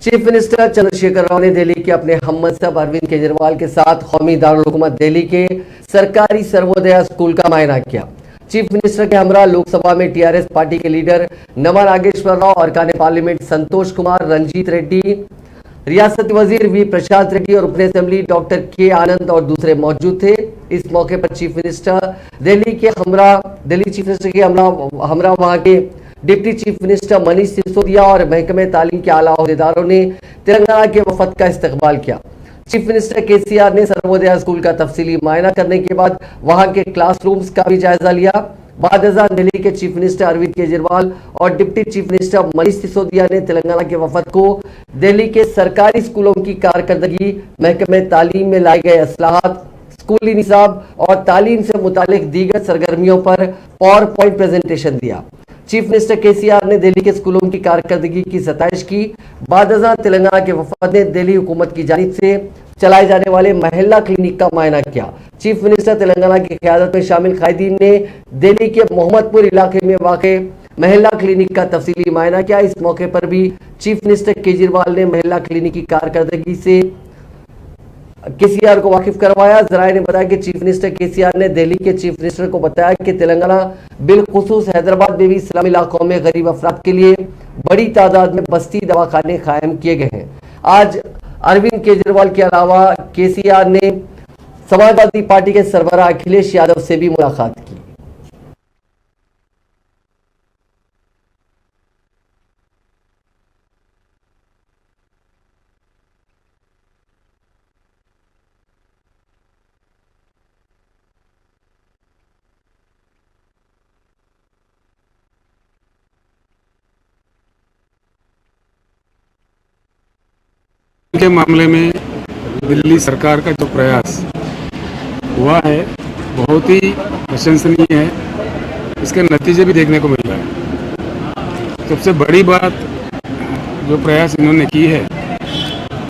Chief minister Chandrashekhar Rao ने दिल्ली के अपने हममनसब अरविंद केजरीवाल के साथ कौमी दारुल हुकूमत दिल्ली के सरकारी सर्वोदय स्कूल का मुआयना किया। चीफ मिनिस्टर के हमरा लोकसभा में टीआरएस पार्टी के लीडर नमा नागेश्वर राव, अर्कान पार्लियामेंट संतोष कुमार, रंजीत रेड्डी, रियासती वजीर वी प्रसाद रेड्डी और उपने असेंबली डॉक्टर के आनंद और दूसरे मौजूद थे। इस मौके पर chief minister Delhi chief minister के हमरा वहां के deputy chief minister Manish Sisodia और महकमे तालीम के आला अहदेदारों ने तेलंगाना के वफद का इस्तकबाल किया। चीफ मिनिस्टर केसीआर ने सर्वोदय स्कूल का तफसीली मुआयना करने के बाद वहां के क्लासरूम्स का भी जायजा लिया। बाद दिल्ली के चीफ मिनिस्टर अरविंद केजरीवाल और deputy chief minister Manish Sisodia ने तेलंगाना के वफद को दिल्ली के सरकारी स्कूलों की कारकर्दगी, महकमे तालीम में लाए गए असलाहत, स्कूली निसाब और तालीम से मुतालिक दीगर सरगर्मियों पर पावर पॉइंट प्रेजेंटेशन दिया। चीफ मिनिस्टर केसीआर ने दिल्ली के स्कूलों की कारकर्दगी की सताइश की। बाद तेलंगाना के वफद ने दिल्ली हुकूमत की जानिब से चलाए जाने वाले महिला क्लिनिक का मुआयना किया। चीफ मिनिस्टर तेलंगाना की क़यादत में शामिल कायदीन ने दिल्ली के मोहम्मदपुर इलाके में वाक़े महिला क्लिनिक का तफसीली मुआयना किया। इस मौके पर भी चीफ मिनिस्टर केजरीवाल ने महिला क्लिनिक की कारकर्दगी से केसीआर को वाकिफ करवाया। जराये ने बताया कि चीफ मिनिस्टर केसीआर ने दिल्ली के चीफ मिनिस्टर को बताया कि तेलंगाना बिलखुसूस हैदराबाद में भी इस्लामी इलाकों में गरीब अफराद के लिए बड़ी तादाद में बस्ती दवाखाने कायम किए गए हैं। आज अरविंद केजरीवाल के अलावा केसीआर ने समाजवादी पार्टी के सरबराह अखिलेश यादव से भी मुलाकात की। के मामले में दिल्ली सरकार का जो प्रयास हुआ है बहुत ही प्रशंसनीय है। इसके नतीजे भी देखने को मिल रहा है। सबसे बड़ी बात जो प्रयास इन्होंने की है